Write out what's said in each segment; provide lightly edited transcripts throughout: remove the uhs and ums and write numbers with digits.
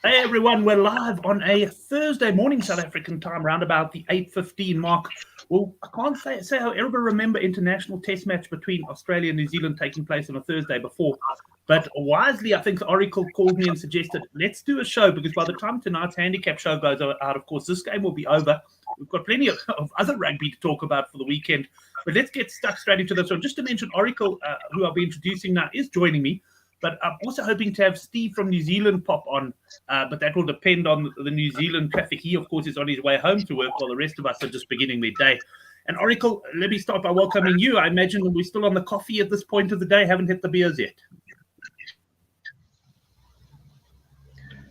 Hey everyone, we're live on a Thursday morning South African time, around about the 8:15 mark. Well, I can't say how ever remember international test match between Australia and New Zealand taking place on a Thursday before. But wisely, I think the Oracle called me and suggested, let's do a show, because by the time tonight's handicap show goes out, of course, this game will be over. We've got plenty of other rugby to talk about for the weekend. But let's get stuck straight into this one. Just to mention, Oracle, who I'll be introducing now, is joining me. But I'm also hoping to have Steve from New Zealand pop on, but that will depend on the New Zealand traffic. He, of course, is on his way home to work, while the rest of us are just beginning their day. And Oracle, let me start by welcoming you. I imagine we're still on the coffee at this point of the day, haven't hit the beers yet.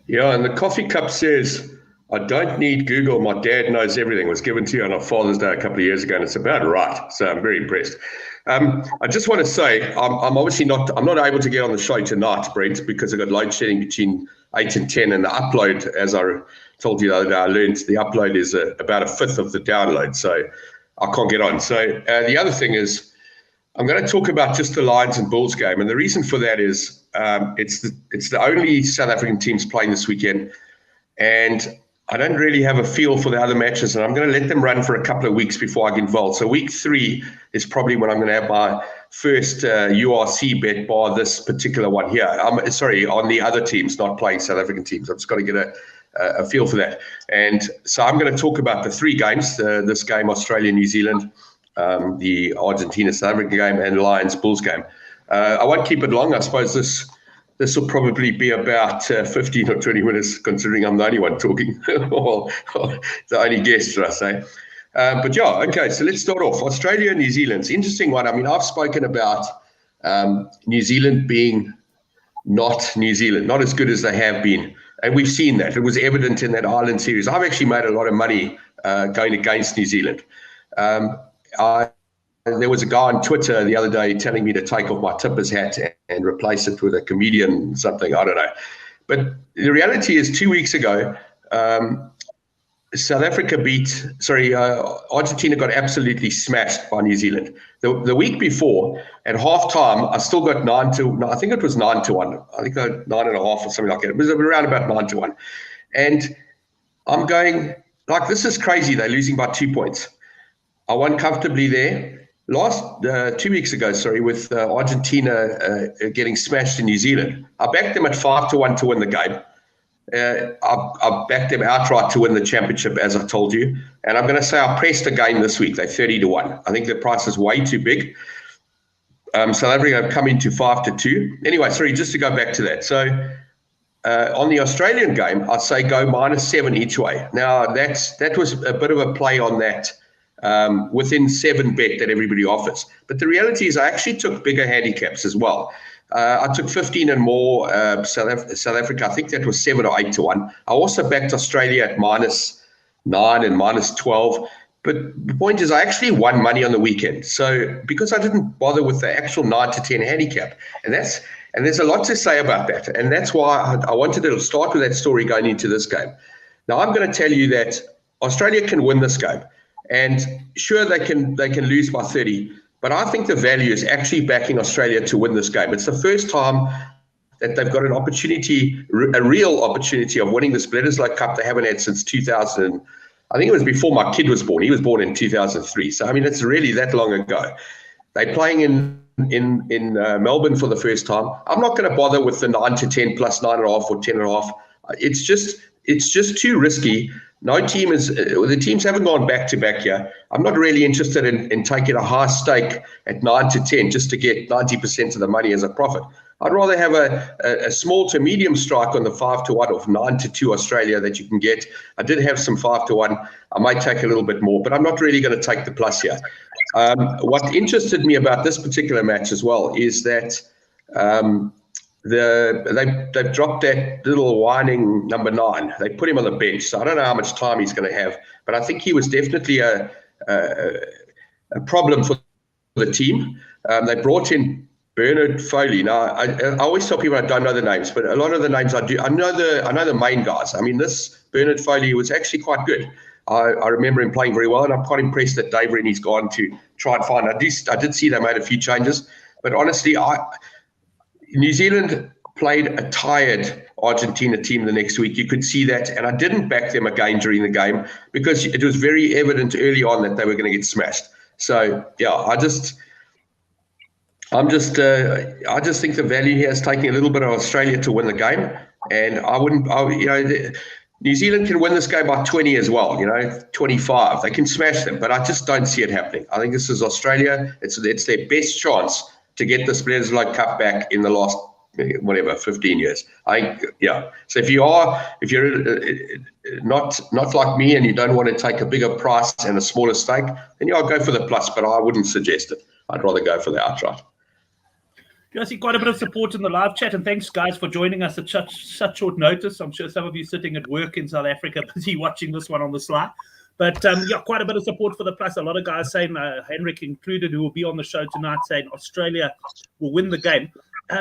Yeah, and the coffee cup says, I don't need Google, my dad knows everything. It was given to you on a Father's Day a couple of years ago, and it's about right. So I'm very impressed. I just want to say, I'm obviously I'm not able to get on the show tonight, Brent, because I got load shedding between 8 and 10, and the upload, as I told you the other day, I learned the upload is about a fifth of the download, so I can't get on. So the other thing is, I'm going to talk about just the Lions and Bulls game, and the reason for that is it's the only South African teams playing this weekend, and I don't really have a feel for the other matches, and I'm going to let them run for a couple of weeks before I get involved. So week 3 is probably when I'm going to have my first URC bet bar this particular one here. I'm sorry, on the other teams, not playing South African teams. I've just got to get a feel for that. And so I'm going to talk about the 3 games, this game, Australia, New Zealand, the Argentina, South African game, and Lions, Bulls game. I won't keep it long. I suppose this will probably be about 15 or 20 minutes, considering I'm the only one talking, or the only guest, should I say. But yeah, okay, so let's start off. Australia and New Zealand. It's an interesting one. I mean, I've spoken about New Zealand being not New Zealand, not as good as they have been. And we've seen that. It was evident in that Ireland series. I've actually made a lot of money going against New Zealand. There was a guy on Twitter the other day telling me to take off my tipper's hat and replace it with a comedian something, I don't know. But the reality is 2 weeks ago, Argentina got absolutely smashed by New Zealand. The week before, at halftime, I still got 9-1. I think it was 9-1. I think 9.5 or something like that. It was around about 9-1. And I'm going, like, this is crazy. They're losing by 2 points. I won comfortably there. 2 weeks ago, with Argentina getting smashed in New Zealand, I backed them at 5-1 to win the game. I backed them outright to win the championship, as I told you. And I'm going to say I pressed again this week. They're 30-1. I think the price is way too big. South Africa have come into 5-2. Anyway, just to go back to that. So on the Australian game, I'd say go -7 each way. Now, that was a bit of a play on that within 7 bet that everybody offers. But the reality is I actually took bigger handicaps as well. I took 15 and more South Africa. I think that was 7 or 8-1. I also backed Australia at -9 and -12. But the point is I actually won money on the weekend. So because I didn't bother with the actual 9 to 10 handicap. And there's a lot to say about that. And that's why I wanted to start with that story going into this game. Now, I'm going to tell you that Australia can win this game. And sure, they can lose by 30, but I think the value is actually backing Australia to win this game. It's the first time that they've got an opportunity, a real opportunity of winning this Bledisloe Cup they haven't had since 2000. I think it was before my kid was born. He was born in 2003. So, I mean, it's really that long ago. They're playing in Melbourne for the first time. I'm not going to bother with the 9 to 10 plus 9.5 or 10.5. It's just too risky. No team the teams haven't gone back to back here. I'm not really interested in taking a high stake at 9 to 10 just to get 90% of the money as a profit. I'd rather have a small to medium strike on the 5-1 or 9-2 Australia that you can get. I did have some 5-1. I might take a little bit more, but I'm not really going to take the plus here. What interested me about this particular match as well is that they've dropped that little whining number 9. They put him on the bench, so I don't know how much time he's going to have. But I think he was definitely a problem for the team. They brought in Bernard Foley. Now, I always tell people I don't know the names, but a lot of the names I do. I know the main guys. I mean, this Bernard Foley was actually quite good. I remember him playing very well, and I'm quite impressed that Dave Rennie's gone to try and find. I did see they made a few changes, but honestly, New Zealand played a tired Argentina team the next week. You could see that, and I didn't back them again during the game because it was very evident early on that they were going to get smashed. So yeah, I just think the value here is taking a little bit of Australia to win the game, and New Zealand can win this game by 20 as well, 25. They can smash them, but I just don't see it happening. I think this is Australia. It's their best chance to get this Bledisloe Cup back in the last 15 years. So if you're not like me and you don't want to take a bigger price and a smaller stake, then I'll go for the plus, but I wouldn't suggest it. I'd rather go for the outright. I see quite a bit of support in the live chat, and thanks, guys, for joining us at such short notice. I'm sure some of you sitting at work in South Africa busy watching this one on the slide. But quite a bit of support for the plus. A lot of guys saying, Henrik included, who will be on the show tonight, saying Australia will win the game.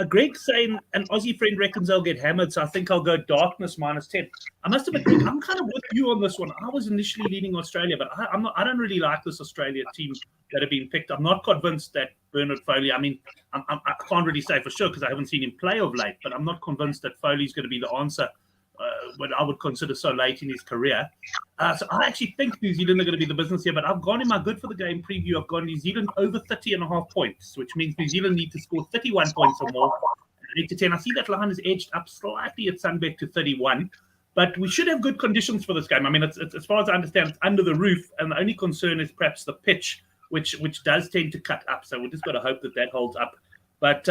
Greg saying an Aussie friend reckons they'll get hammered, so I think I'll go darkness -10. I must admit, Greg, I'm kind of with you on this one. I was initially leaning Australia, but I don't really like this Australia team that have been picked. I'm not convinced that Bernard Foley, I can't really say for sure because I haven't seen him play of late, but I'm not convinced that Foley's going to be the answer, what I would consider so late in his career. So I actually think New Zealand are going to be the business here, but I've gone in my good for the game preview. I've gone New Zealand over 30.5 points, which means New Zealand need to score 31 points or more, 8-10. I see that line is edged up slightly at Sunbet to 31, but we should have good conditions for this game. It's as far as I understand, it's under the roof, and the only concern is perhaps the pitch, which does tend to cut up. So we've just got to hope that holds up. But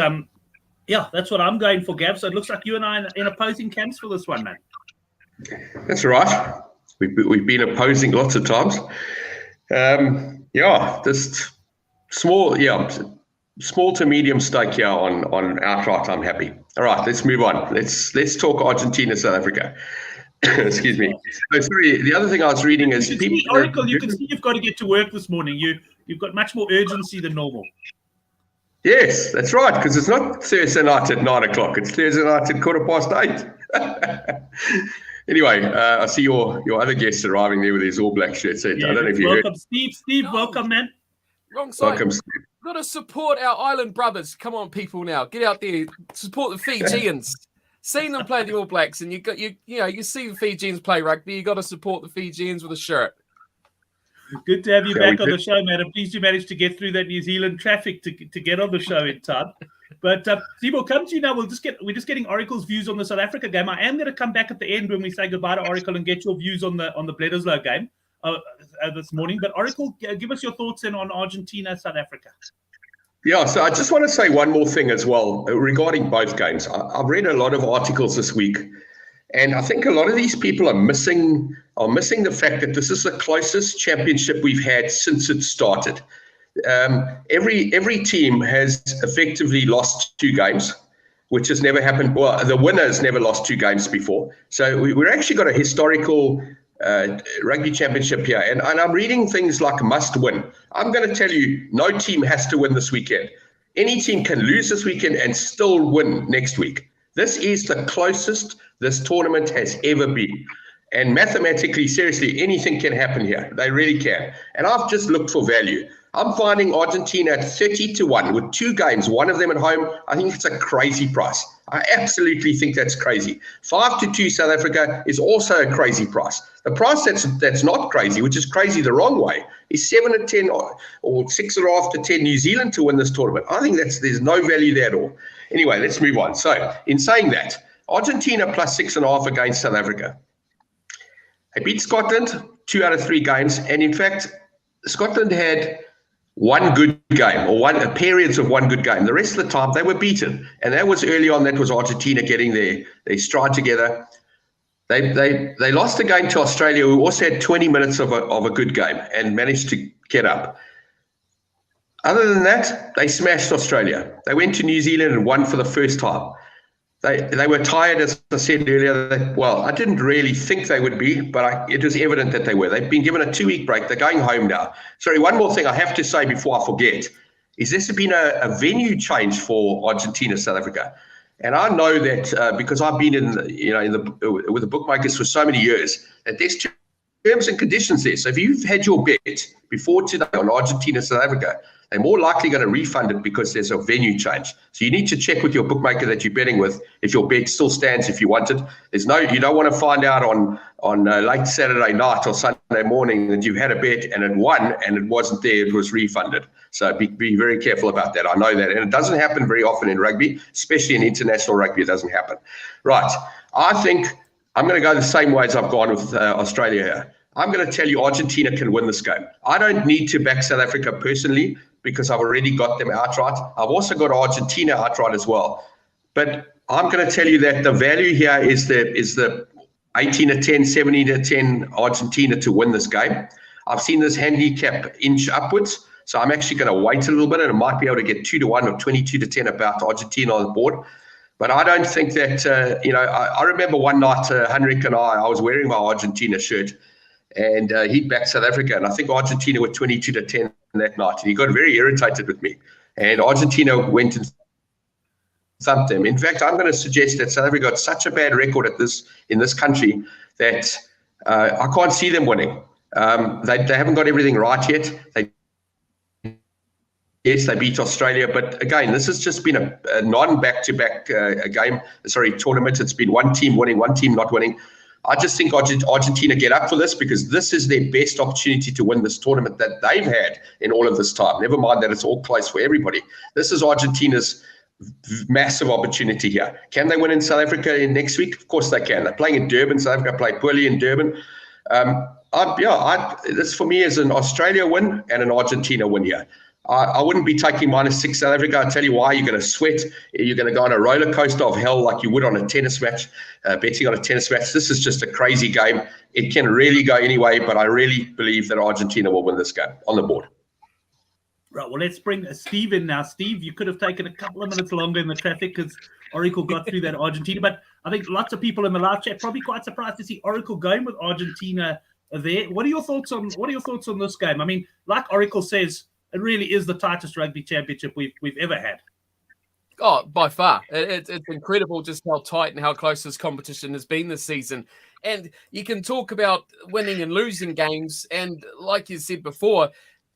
that's what I'm going for, Gav. So it looks like you and I are in opposing camps for this one, man. That's right. We've been opposing lots of times. Just small to medium stake here on outright. I'm happy. All right, let's move on. Let's talk Argentina, South Africa. Excuse me. Sorry, the other thing I was reading is Oracle. You can see you've got to get to work this morning. You've got much more urgency than normal. Yes, that's right, because it's not Thursday night at 9 o'clock. It's Thursday night at 8:15. Anyway, I see your other guests arriving there with his All Black shirts. I don't know if you welcome, heard. Steve. Welcome, man. Wrong side. Welcome, Steve. We've got to support our island brothers. Come on, people! Now get out there, support the Fijians. Seen them play the All Blacks, and you see the Fijians play rugby. You got to support the Fijians with a shirt. Good to have you back on the show, man. I'm pleased you managed to get through that New Zealand traffic to get on the show in time. But Steve, we'll come to you now. We're just getting Oracle's views on the South Africa game. I am going to come back at the end when we say goodbye to Oracle and get your views on the Bledisloe game this morning. But Oracle, give us your thoughts on Argentina, South Africa. Yeah, so I just want to say one more thing as well regarding both games. I've read a lot of articles this week, and I think a lot of these people are missing the fact that this is the closest championship we've had since it started. Every team has effectively lost 2 games, which has never happened. Well, the winner has never lost 2 games before. So we're actually got a historical rugby championship here. And I'm reading things like must win. I'm going to tell you, no team has to win this weekend. Any team can lose this weekend and still win next week. This is the closest this tournament has ever been. And mathematically, seriously, anything can happen here. They really can. And I've just looked for value. I'm finding Argentina at 30-1 with 2 games, one of them at home. I think it's a crazy price. I absolutely think that's crazy. 5-2 South Africa is also a crazy price. The price that's not crazy, which is crazy the wrong way, is 7-10 or 6.5-10 New Zealand to win this tournament. I think there's no value there at all. Anyway, let's move on. So in saying that, Argentina plus 6.5 against South Africa. They beat Scotland 2 out of 3 games. And in fact, Scotland had one good game or periods of one good game. The rest of the time they were beaten. And that was early on. That was Argentina getting their stride together. They lost the game to Australia, who also had 20 minutes of a good game and managed to get up. Other than that, they smashed Australia. They went to New Zealand and won for the first time. They were tired, as I said earlier. I didn't really think they would be, but it was evident that they were. They've been given a 2-week break. They're going home now. Sorry, one more thing I have to say before I forget is this has been a venue change for Argentina, South Africa. And I know that because I've been with the bookmakers for so many years, that there's terms and conditions there. So if you've had your bet before today on Argentina, South Africa, they're more likely going to refund it because there's a venue change. So you need to check with your bookmaker that you're betting with if your bet still stands if you want it. You don't want to find out on late Saturday night or Sunday morning that you've had a bet and it won and it wasn't there, it was refunded. So be very careful about that. I know that. And it doesn't happen very often in rugby, especially in international rugby, it doesn't happen. Right. I think I'm going to go the same way as I've gone with Australia here. I'm going to tell you Argentina can win this game. I don't need to back South Africa personally because I've already got them outright. I've also got Argentina outright as well. But I'm going to tell you that the value here is the 18-10, 17-10 Argentina to win this game. I've seen this handicap inch upwards, so I'm actually going to wait a little bit, and I might be able to get 2-1 or 22-10 about Argentina on the board. But I don't think that, I remember one night, Henrik and I was wearing my Argentina shirt, and he backed South Africa, and I think Argentina were 22-10 that night, and he got very irritated with me. And Argentina went and thumped them. In fact, I'm going to suggest that South Africa got such a bad record in this country that I can't see them winning. They haven't got everything right yet. Yes, they beat Australia, but again, this has just been a non-back-to-back tournament. It's been one team winning, one team not winning. I just think Argentina get up for this because this is their best opportunity to win this tournament that they've had in all of this time. Never mind that it's all close for everybody. This is Argentina's massive opportunity here. Can they win in South Africa next week? Of course they can. They're playing in Durban. South Africa played poorly in Durban. This for me is an Australia win and an Argentina win here. I wouldn't be taking -6 South Africa. I'll tell you why. You're going to sweat. You're going to go on a roller coaster of hell like you would on a tennis match, betting on a tennis match. This is just a crazy game. It can really go anyway, but I really believe that Argentina will win this game on the board. Right, well, let's bring Steve in now. Steve, you could have taken a couple of minutes longer in the traffic because Oracle got through that Argentina. But I think lots of people in the live chat probably quite surprised to see Oracle going with Argentina there. What are your thoughts on this game? I mean, like Oracle says, it really is the tightest rugby championship we've ever had. Oh, by far. It's incredible just how tight and how close this competition has been this season. And you can talk about winning and losing games. And like you said before,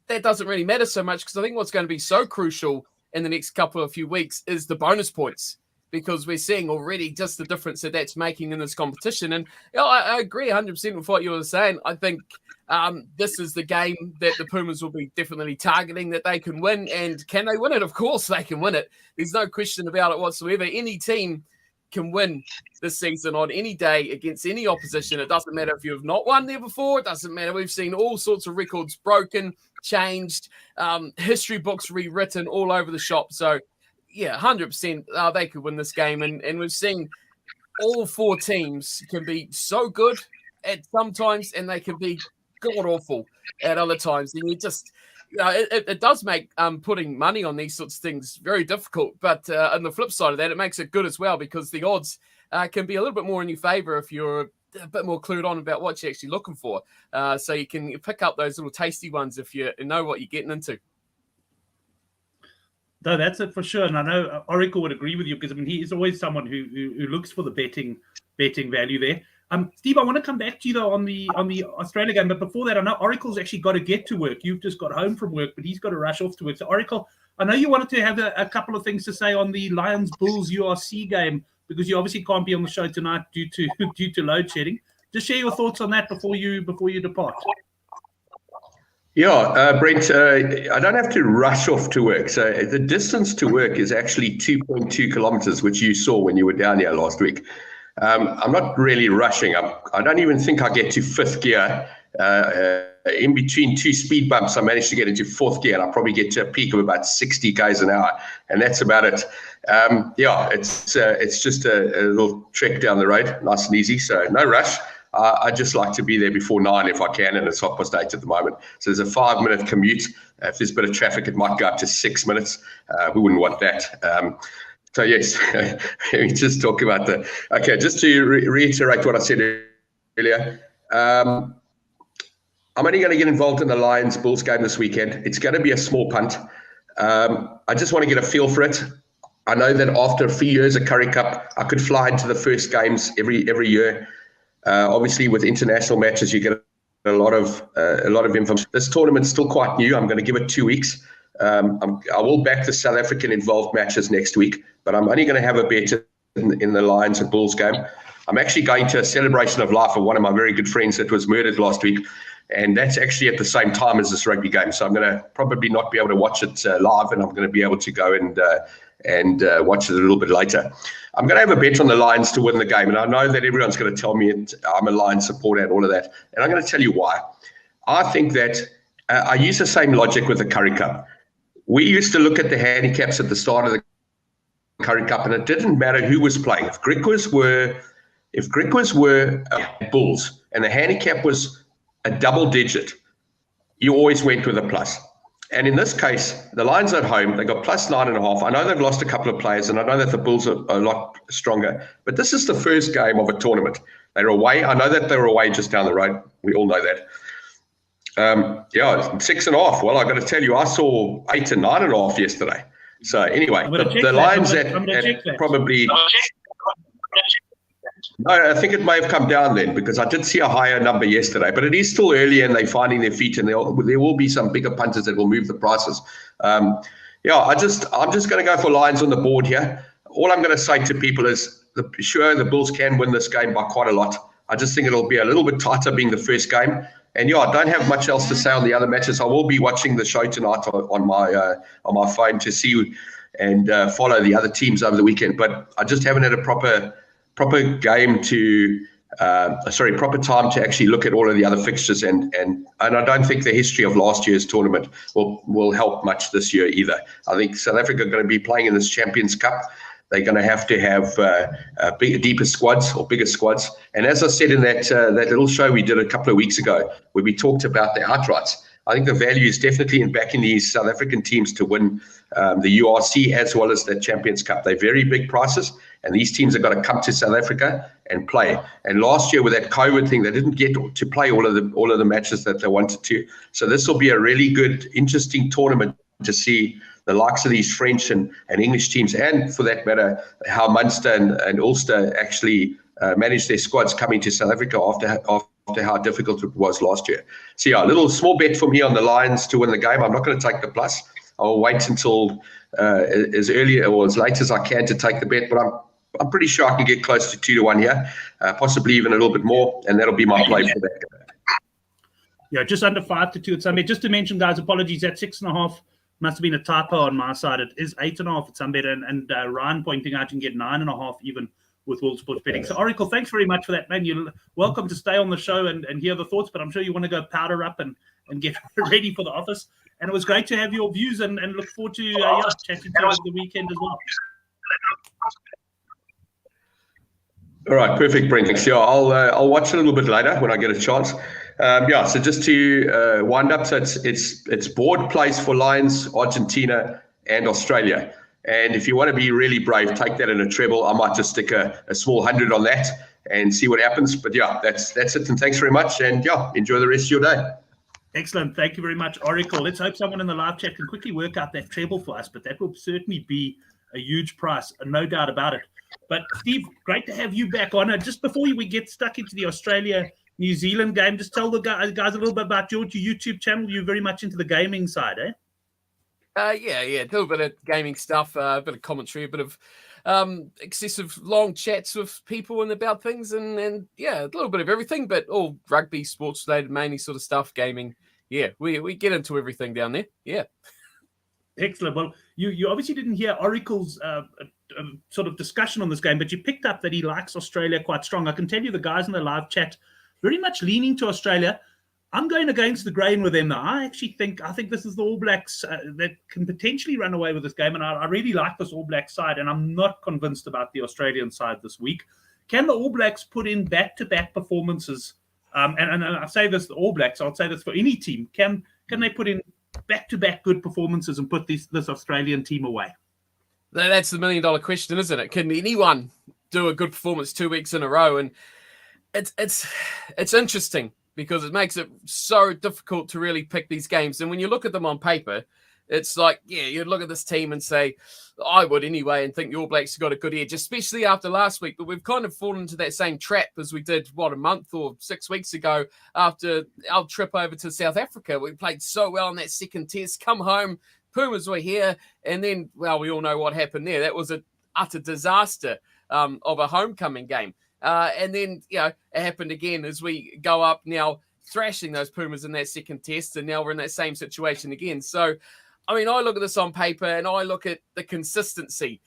that doesn't really matter so much because I think what's going to be so crucial in the next few weeks is the bonus points, because we're seeing already just the difference that's making in this competition. And I agree 100% with what you were saying. I think this is the game that the Pumas will be definitely targeting that they can win. And can they win it? Of course they can win it. There's no question about it whatsoever. Any team can win this season on any day against any opposition. It doesn't matter if you have not won there before. It doesn't matter. We've seen all sorts of records broken, changed, history books rewritten all over the shop. So, yeah, 100% they could win this game. And we've seen all four teams can be so good at some times and they can be god-awful at other times. And you just... it does make putting money on these sorts of things very difficult. But on the flip side of that, it makes it good as well because the odds can be a little bit more in your favor if you're a bit more clued on about what you're actually looking for. So you can pick up those little tasty ones if you know what you're getting into. No, that's it for sure. And I know Oracle would agree with you because, I mean, he is always someone who looks for the betting value there. Steve, I want to come back to you though on the Australia game, but before that, I know Oracle's actually got to get to work. You've just got home from work, but he's got to rush off to work. So Oracle, I know you wanted to have a couple of things to say on the Lions Bulls URC game because you obviously can't be on the show tonight due to load shedding. Just share your thoughts on that before you depart. Yeah, Brent, I don't have to rush off to work. So the distance to work is actually 2.2 kilometers, which you saw when you were down here last week. I'm not really rushing. I don't even think I get to fifth gear. In between two speed bumps, I managed to get into fourth gear, and I probably get to a peak of about 60 k's an hour, and that's about it. It's just a little trek down the road, nice and easy. So no rush. I just like to be there before 9 if I can, and it's 8:30 at the moment. So there's a 5-minute commute. If there's a bit of traffic, it might go up to 6 minutes. We wouldn't want that. So yes, we just talk about just to reiterate what I said earlier. I'm only going to get involved in the Lions Bulls game this weekend. It's going to be a small punt. I just want to get a feel for it. I know that after a few years of Currie Cup, I could fly into the first games every year. Obviously, with international matches, you get a lot of information. This tournament's still quite new. I'm going to give it 2 weeks. I will back the South African involved matches next week, but I'm only going to have a bet in the Lions and Bulls game. I'm actually going to a celebration of life of one of my very good friends that was murdered last week, and that's actually at the same time as this rugby game. So I'm going to probably not be able to watch it live, and I'm going to be able to go and watch it a little bit later. I'm going to have a bet on the Lions to win the game, and I know that everyone's going to tell me I'm a Lions supporter and all of that, and I'm going to tell you why. I think that I use the same logic with the Curry Cup. We used to look at the handicaps at the start of the Curry Cup, and it didn't matter who was playing. If Griquas were Bulls and the handicap was a double digit, you always went with a plus. And in this case, the Lions at home, they got plus 9.5. I know they've lost a couple of players, and I know that the Bulls are a lot stronger. But this is the first game of a tournament. They're away. I know that they're away just down the road. We all know that. 6.5. Well, I got to tell you, I saw 8 and 9.5 yesterday. So anyway, the Lions at probably. No, I think it may have come down then, because I did see a higher number yesterday. But it is still early, and they're finding their feet, and there will be some bigger punters that will move the prices. I'm just going to go for Lions on the board here. All I'm going to say to people is, sure, the Bulls can win this game by quite a lot. I just think it'll be a little bit tighter being the first game. And I don't have much else to say on the other matches. I will be watching the show tonight on my phone to see and follow the other teams over the weekend. But I just haven't had a proper time to actually look at all of the other fixtures. And I don't think the history of last year's tournament will help much this year either. I think South Africa are going to be playing in this Champions Cup. They're going to have deeper squads or bigger squads. And as I said in that little show we did a couple of weeks ago, where we talked about the outrights, I think the value is definitely in backing these South African teams to win the URC as well as the Champions Cup. They're very big prices, and these teams have got to come to South Africa and play. And last year with that COVID thing, they didn't get to play all of the matches that they wanted to. So this will be a really good, interesting tournament to see the likes of these French and English teams, and for that matter, how Munster and Ulster actually managed their squads coming to South Africa after how difficult it was last year. So a little small bet for me on the Lions to win the game. I'm not going to take the plus. I'll wait until as early or as late as I can to take the bet, but I'm pretty sure I can get close to 2-1 here, possibly even a little bit more, and that'll be my play for that. Yeah, just under 5-2 at Sunbet. Just to mention, guys, apologies, at 6.5 must have been a typo on my side. It is 8.5 at Sunbet, and Ryan pointing out you can get 9.5 even with World Sports Betting. So, Oracle, thanks very much for that, man. You're welcome to stay on the show and hear the thoughts, but I'm sure you want to go powder up and get ready for the office. And it was great to have your views and look forward to chatting to you over the weekend as well. All right, perfect, Brent. Thanks. Yeah, I'll watch a little bit later when I get a chance. So just to wind up, so it's board place for Lions, Argentina, and Australia. And if you want to be really brave, take that in a treble. I might just stick a small 100 on that and see what happens. But yeah, that's it. And thanks very much. And yeah, enjoy the rest of your day. Excellent. Thank you very much, Oracle. Let's hope someone in the live chat can quickly work out that treble for us. But that will certainly be a huge price, no doubt about it. But Steve, great to have you back on. Just before we get stuck into the Australia-New Zealand game, just tell the guys a little bit about your YouTube channel. You're very much into the gaming side, eh? Yeah, a little bit of gaming stuff, a bit of commentary, a bit of excessive long chats with people and about things, and yeah, a little bit of everything, but all rugby, sports related, mainly sort of stuff, gaming. Yeah, we get into everything down there. Yeah. Excellent. Well, you obviously didn't hear Oracle's sort of discussion on this game, but you picked up that he likes Australia quite strong. I can tell you the guys in the live chat very much leaning to Australia. I'm going against the grain with them. I think this is the All Blacks that can potentially run away with this game, and I really like this All Black side, and I'm not convinced about the Australian side this week. Can the All Blacks put in back-to-back performances? And I say this, the All Blacks, I'll say this for any team. Can they put in back-to-back good performances and put this Australian team away? That's the $1 million question, isn't it? Can anyone do a good performance 2 weeks in a row? And it's interesting, because it makes it so difficult to really pick these games. And when you look at them on paper, it's like, yeah, you look at this team and say, I would anyway, and think the All Blacks have got a good edge, especially after last week. But we've kind of fallen into that same trap as we did, a month or 6 weeks ago after our trip over to South Africa. We played so well in that second test, come home, Pumas were here, and then, well, we all know what happened there. That was an utter disaster of a homecoming game. And then, it happened again as we go up now, thrashing those Pumas in that second test, and now we're in that same situation again. So, I mean, I look at this on paper, and I look at the consistency.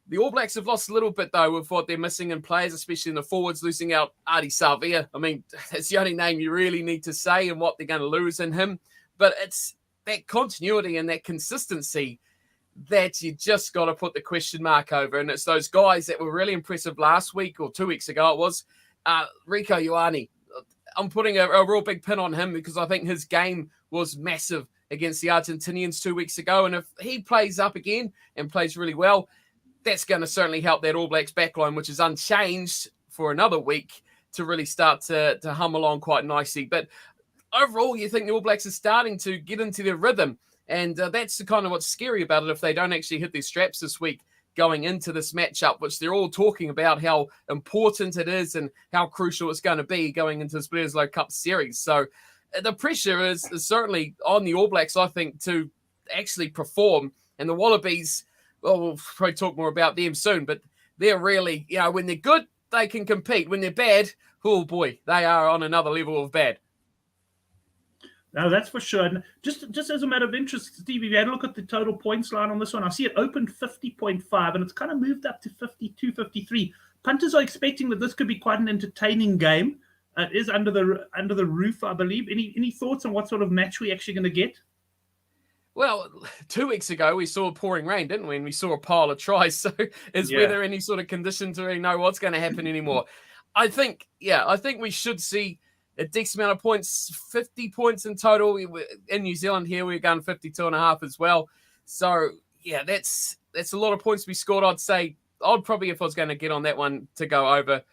The All Blacks have lost a little bit, though, with what they're missing in players, especially in the forwards, losing out Adi Savia. I mean, that's the only name you really need to say and what they're going to lose in him. But it's that continuity and that consistency that you just got to put the question mark over. And it's those guys that were really impressive last week or 2 weeks ago. It was Rieko Ioane. I'm putting a real big pin on him because I think his game was massive against the Argentinians 2 weeks ago. And if he plays up again and plays really well, that's going to certainly help that All Blacks backline, which is unchanged for another week, to really start to hum along quite nicely. But overall, you think the All Blacks are starting to get into their rhythm. And that's the kind of what's scary about it if they don't actually hit their straps this week going into this matchup, which they're all talking about how important it is and how crucial it's going to be going into this Bledisloe Cup series. So the pressure is certainly on the All Blacks, I think, to actually perform. And the Wallabies, well, we'll probably talk more about them soon, but they're really, when they're good, they can compete. When they're bad, oh boy, they are on another level of bad. No, that's for sure. And just as a matter of interest, Steve, if you had a look at the total points line on this one, I see it opened 50.5 and it's kind of moved up to 52, 53. Punters are expecting that this could be quite an entertaining game. It is under the roof, I believe. Any thoughts on what sort of match we're actually going to get? Well, 2 weeks ago, we saw pouring rain, didn't we? And we saw a pile of tries. So is weather any sort of condition to really know what's going to happen anymore? I think we should see a decent amount of points, 50 points in total. In New Zealand here, we're going 52.5 as well. So, that's a lot of points to be scored. I'd say I'd probably, if I was going to get on that one, to go over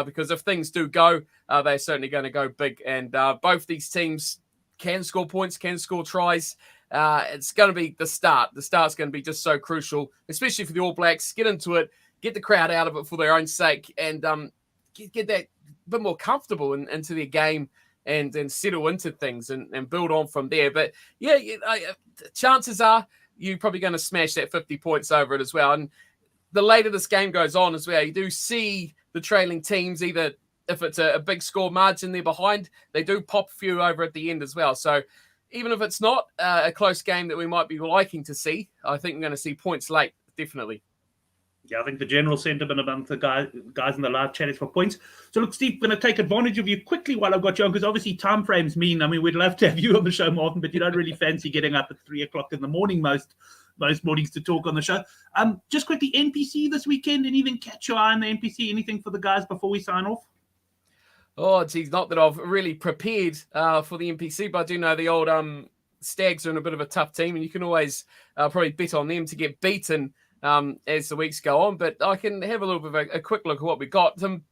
because if things do go, they're certainly going to go big. And both these teams can score points, can score tries. It's going to be the start. The start's going to be just so crucial, especially for the All Blacks. Get into it, get the crowd out of it for their own sake, and get that bit more comfortable into their game and settle into things and build on from there. But chances are you're probably going to smash that 50 points over it as well. And the later this game goes on as well, you do see the trailing teams, either if it's a big score margin they're behind, they do pop a few over at the end as well. So even if it's not a close game that we might be liking to see, I think we're going to see points late, definitely. Yeah, I think the general sentiment among the guys in the live chat is for points. So look, Steve, I'm going to take advantage of you quickly while I've got you on, because obviously time frames mean, I mean, we'd love to have you on the show, Martin, but you don't really fancy getting up at 3 o'clock in the morning most mornings to talk on the show. Just quickly, NPC this weekend, anything catch your eye on the NPC? Anything for the guys before we sign off? Oh, geez, not that I've really prepared for the NPC, but I do know the old Stags are in a bit of a tough team, and you can always probably bet on them to get beaten as the weeks go on. But I can have a little bit of a quick look at what we got. Some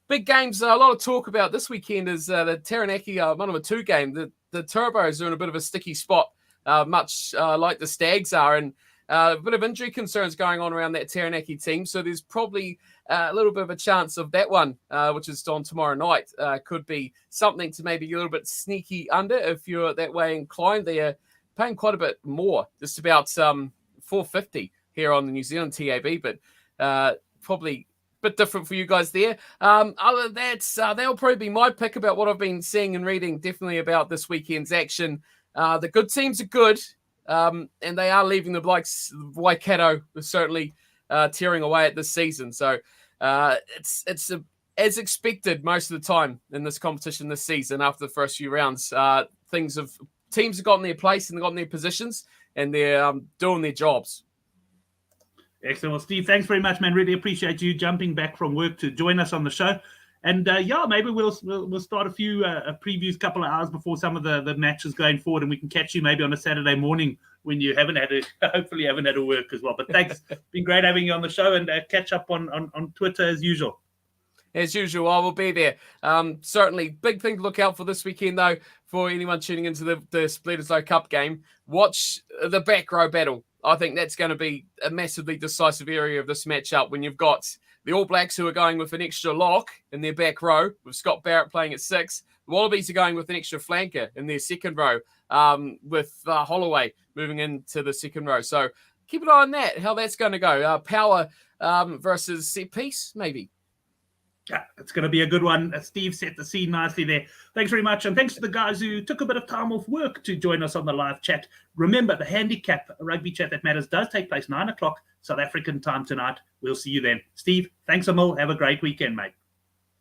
big games, a lot of talk about this weekend is the Taranaki 1-2 game. The Turbos are in a bit of a sticky spot, much like the Stags are, and a bit of injury concerns going on around that Taranaki team. So there's probably a little bit of a chance of that one, which is on tomorrow night, could be something to maybe a little bit sneaky under if you're that way inclined. They are paying quite a bit more, just about $4.50 here on the New Zealand TAB, but probably a bit different for you guys there. Other than that, that'll probably be my pick about what I've been seeing and reading definitely about this weekend's action. The good teams are good, and they are leaving the likes of Waikato certainly tearing away at this season. So it's as expected most of the time in this competition this season after the first few rounds. Teams have gotten their place and they've gotten their positions, and they're doing their jobs. Excellent. Well, Steve, thanks very much, man. Really appreciate you jumping back from work to join us on the show. And maybe we'll start a few previews a couple of hours before some of the matches going forward, and we can catch you maybe on a Saturday morning when you hopefully haven't had to work as well. But thanks. Been great having you on the show, and catch up on Twitter as usual. As usual, I will be there. Certainly, big thing to look out for this weekend, though, for anyone tuning into the Bledisloe Cup game. Watch the back row battle. I think that's going to be a massively decisive area of this matchup when you've got The All Blacks, who are going with an extra lock in their back row, with Scott Barrett playing at 6. The Wallabies are going with an extra flanker in their second row, with Holloway moving into the second row. So keep an eye on that, how that's going to go. Power versus set piece, maybe. Yeah, it's going to be a good one. Steve set the scene nicely there. Thanks very much. And thanks to the guys who took a bit of time off work to join us on the live chat. Remember, the handicap rugby chat that matters does take place 9 o'clock South African time tonight. We'll see you then. Steve, thanks a mil. Have a great weekend, mate.